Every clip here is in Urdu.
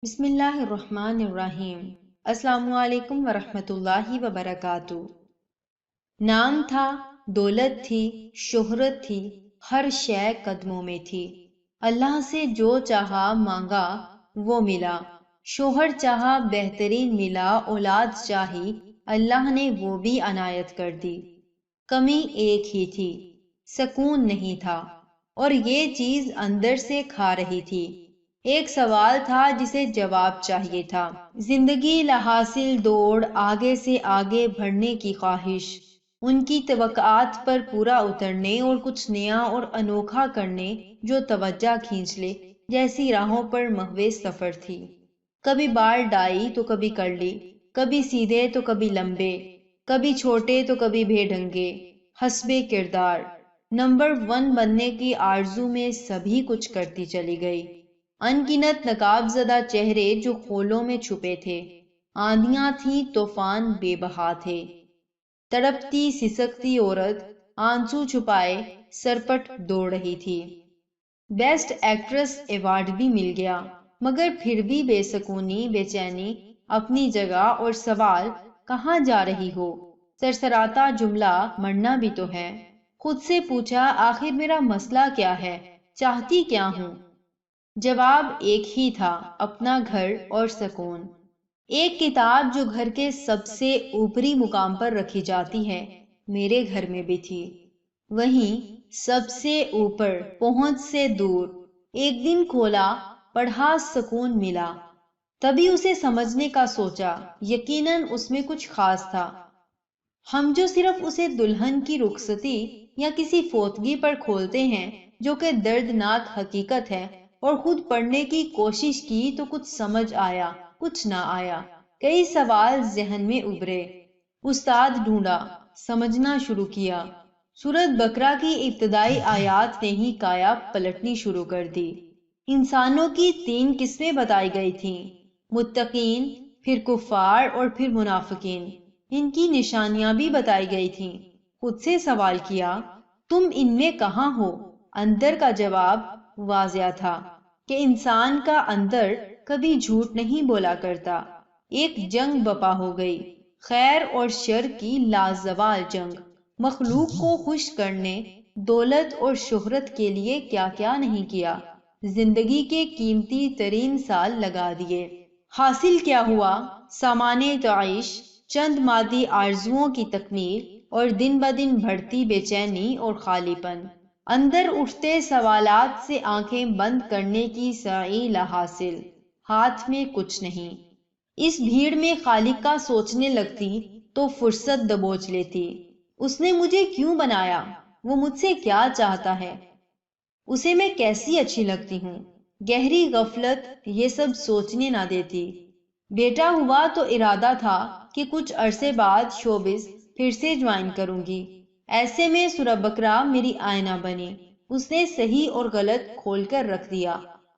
بسم اللہ الرحمن الرحیم۔ السلام علیکم ورحمۃ اللہ وبرکاتہ۔ نام تھا، دولت تھی، شہرت تھی، ہر شے قدموں میں تھی۔ اللہ سے جو چاہا مانگا وہ ملا، شوہر چاہا بہترین ملا، اولاد چاہی اللہ نے وہ بھی عنایت کر دی۔ کمی ایک ہی تھی، سکون نہیں تھا، اور یہ چیز اندر سے کھا رہی تھی۔ ایک سوال تھا جسے جواب چاہیے تھا۔ زندگی لحاصل دوڑ، آگے سے آگے بڑھنے کی خواہش، ان کی توقعات پر پورا اترنے اور کچھ نیا اور انوکھا کرنے جو توجہ کھینچ لے جیسی راہوں پر محو سفر تھی۔ کبھی بال ڈائی تو کبھی کرلی، کبھی سیدھے تو کبھی لمبے، کبھی چھوٹے تو کبھی بے ڈھنگے، حسب کردار۔ نمبر 1 بننے کی آرزو میں سبھی کچھ کرتی چلی گئی۔ انگنت نقاب زدہ چہرے جو خولوں میں چھپے تھے، آندیاں تھیں، طوفان بے بہا تھے۔ تڑپتی سسکتی عورت آنسو چھپائے سرپٹ دوڑ رہی تھی۔ بیسٹ ایکٹریس ایوارڈ بھی مل گیا، مگر پھر بھی بے سکونی، بے چینی اپنی جگہ، اور سوال کہاں جا رہی ہو؟ سرسراتا جملہ مرنا بھی تو ہے۔ خود سے پوچھا آخر میرا مسئلہ کیا ہے، چاہتی کیا ہوں؟ جواب ایک ہی تھا، اپنا گھر اور سکون۔ ایک کتاب جو گھر کے سب سے اوپری مقام پر رکھی جاتی ہے میرے گھر میں بھی تھی، وہیں سب سے اوپر، پہنچ سے دور۔ ایک دن کھولا، پڑھا، سکون ملا، تبھی اسے سمجھنے کا سوچا۔ یقیناً اس میں کچھ خاص تھا۔ ہم جو صرف اسے دلہن کی رخصتی یا کسی فوتگی پر کھولتے ہیں جو کہ دردناک حقیقت ہے، اور خود پڑھنے کی کوشش کی تو کچھ سمجھ آیا، کچھ نہ آیا۔ کئی سوال ذہن میں ابھرے، استاد ڈھونڈا، سمجھنا شروع کیا۔ سورۃ بقرہ کی ابتدائی آیات نے ہی کایا پلٹنی شروع کر دی۔ انسانوں کی 3 قسمیں بتائی گئی تھیں، متقین، پھر کفار اور پھر منافقین۔ ان کی نشانیاں بھی بتائی گئی تھیں۔ خود سے سوال کیا، تم ان میں کہاں ہو؟ اندر کا جواب واضح تھا کہ انسان کا اندر کبھی جھوٹ نہیں بولا کرتا۔ ایک جنگ بپا ہو گئی، خیر اور شر کی لازوال جنگ۔ مخلوق کو خوش کرنے دولت اور شہرت کے لیے کیا کیا نہیں کیا، زندگی کے قیمتی ترین سال لگا دیے۔ حاصل کیا ہوا؟ سامان تعیش، چند مادی آرزوؤں کی تکمیل، اور دن بدن بڑھتی بے چینی اور خالی پن۔ اندر اٹھتے سوالات سے آنکھیں بند کرنے کی سعی لا حاصل، ہاتھ میں کچھ نہیں۔ اس بھیڑ میں خالق کا سوچنے لگتی تو فرصت دبوچ لیتی۔ اس نے مجھے کیوں بنایا؟ وہ مجھ سے کیا چاہتا ہے؟ اسے میں کیسی اچھی لگتی ہوں؟ گہری غفلت یہ سب سوچنے نہ دیتی۔ بیٹا ہوا تو ارادہ تھا کہ کچھ عرصے بعد شوبز پھر سے جوائن کروں گی۔ ایسے میں سورۃ بقرہ میری آئینہ بنی۔ اس نے صحیح اور غلط کھول کر رکھ دیا،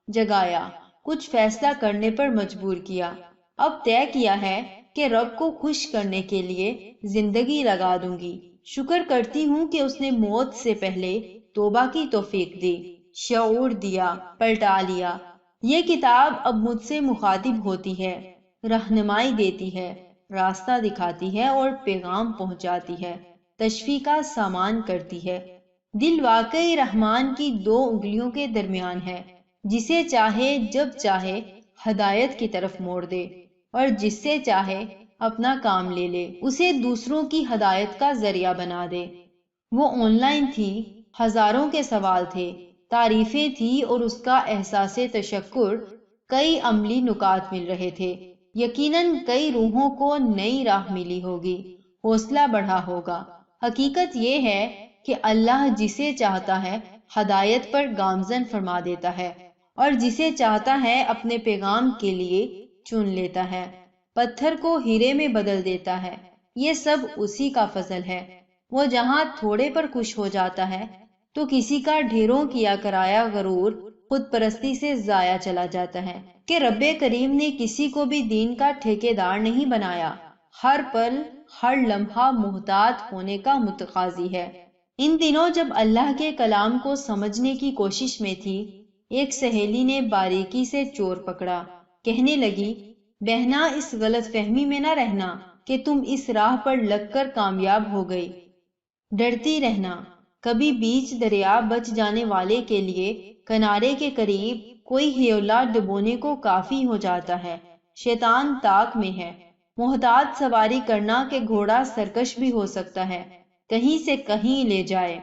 جگایا، کچھ فیصلہ کرنے پر مجبور کیا۔ اب طے کیا ہے کہ رب کو خوش کرنے کے لیے زندگی لگا دوں گی۔ شکر کرتی ہوں کہ اس نے موت سے پہلے توبہ کی توفیق دی، شعور دیا، پلٹا لیا۔ یہ کتاب اب مجھ سے مخاطب ہوتی ہے، رہنمائی دیتی ہے، راستہ دکھاتی ہے اور پیغام پہنچاتی ہے، تشفیع کا سامان کرتی ہے۔ دل واقعی رحمان کی 2 انگلیوں کے درمیان ہے، جسے چاہے جب چاہے ہدایت کی طرف موڑ دے، اور جس سے چاہے اپنا کام لے لے، اسے دوسروں کی ہدایت کا ذریعہ بنا دے۔ وہ آن لائن تھی، ہزاروں کے سوال تھے، تعریفیں تھی، اور اس کا احساس تشکر، کئی عملی نکات مل رہے تھے۔ یقیناً کئی روحوں کو نئی راہ ملی ہوگی، حوصلہ بڑھا ہوگا۔ حقیقت یہ ہے کہ اللہ جسے چاہتا ہے ہدایت پر گامزن فرما دیتا ہے، اور جسے چاہتا ہے اپنے پیغام کے لیے چن لیتا ہے، پتھر کو ہیرے میں بدل دیتا ہے۔ یہ سب اسی کا فضل ہے۔ وہ جہاں تھوڑے پر خوش ہو جاتا ہے تو کسی کا ڈھیروں کیا کرایا غرور خود پرستی سے ضائع چلا جاتا ہے، کہ رب کریم نے کسی کو بھی دین کا ٹھیکیدار نہیں بنایا، ہر پل ہر لمحہ محتاط ہونے کا متقاضی ہے۔ ان دنوں جب اللہ کے کلام کو سمجھنے کی کوشش میں تھی، ایک سہیلی نے باریکی سے چور پکڑا۔ کہنے لگی، بہنا اس غلط فہمی میں نہ رہنا کہ تم اس راہ پر لگ کر کامیاب ہو گئی۔ ڈرتی رہنا، کبھی بیچ دریا بچ جانے والے کے لیے کنارے کے قریب کوئی ہیولا ڈبونے کو کافی ہو جاتا ہے۔ شیطان طاق میں ہے، محتاط سواری کرنا کہ گھوڑا سرکش بھی ہو سکتا ہے، کہیں سے کہیں لے جائے۔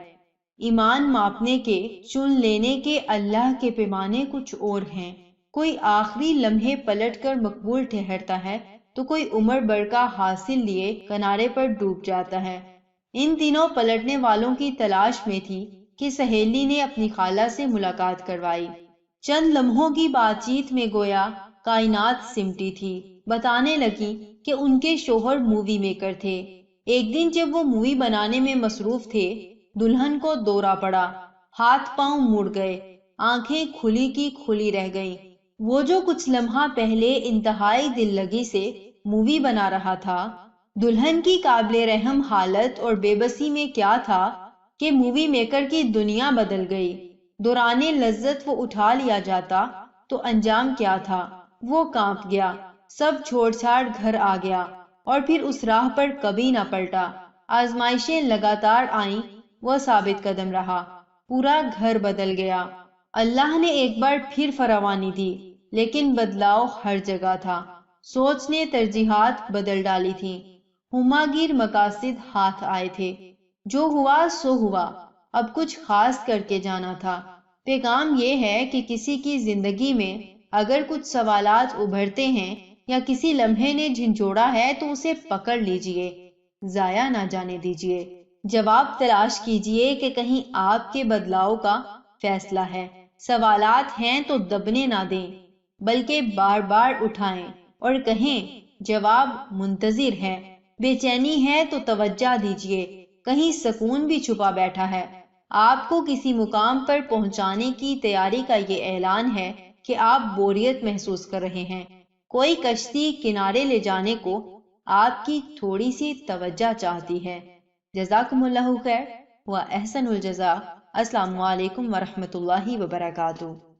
ایمان ماپنے کے، چن لینے کے اللہ کے پیمانے کچھ اور ہیں۔ کوئی آخری لمحے پلٹ کر مقبول ٹھہرتا ہے تو کوئی عمر بھر کا حاصل لیے کنارے پر ڈوب جاتا ہے۔ ان دنوں پلٹنے والوں کی تلاش میں تھی کہ سہیلی نے اپنی خالہ سے ملاقات کروائی۔ چند لمحوں کی بات چیت میں گویا کائنات سمٹی تھی۔ بتانے لگی کہ ان کے شوہر مووی میکر تھے۔ ایک دن جب وہ مووی بنانے میں مصروف تھے، دلہن کو دورہ پڑا، ہاتھ پاؤں مڑ گئے، آنکھیں کھلی کی کھلی رہ گئیں۔ وہ جو کچھ لمحہ پہلے انتہائی دل لگی سے مووی بنا رہا تھا، دلہن کی قابل رحم حالت اور بے بسی میں کیا تھا کہ مووی میکر کی دنیا بدل گئی۔ دوران لذت وہ اٹھا لیا جاتا تو انجام کیا تھا؟ وہ کانپ گیا، سب چھوڑ چھاڑ گھر آ گیا اور پھر اس راہ پر کبھی نہ پلٹا۔ آزمائشیں لگاتار آئیں، وہ ثابت قدم رہا، پورا گھر بدل گیا۔ اللہ نے ایک بار پھر فراوانی دی، لیکن بدلاؤ ہر جگہ تھا۔ سوچ نے ترجیحات بدل ڈالی تھی، ہما گیر مقاصد ہاتھ آئے تھے۔ جو ہوا سو ہوا، اب کچھ خاص کر کے جانا تھا۔ پیغام یہ ہے کہ کسی کی زندگی میں اگر کچھ سوالات ابھرتے ہیں یا کسی لمحے نے جھنجھوڑا ہے تو اسے پکڑ لیجئے، ضائع نہ جانے دیجئے۔ جواب تلاش کیجئے کہ کہیں آپ کے بدلاؤ کا فیصلہ ہے۔ سوالات ہیں تو دبنے نہ دیں، بلکہ بار بار اٹھائیں اور کہیں جواب منتظر ہے۔ بے چینی ہے تو توجہ دیجئے، کہیں سکون بھی چھپا بیٹھا ہے۔ آپ کو کسی مقام پر پہنچانے کی تیاری کا یہ اعلان ہے کہ آپ بوریت محسوس کر رہے ہیں۔ کوئی کشتی کنارے لے جانے کو آپ کی تھوڑی سی توجہ چاہتی ہے۔ جزاکم اللہ خیر و احسن الجزا۔ السلام علیکم ورحمۃ اللہ وبرکاتہ۔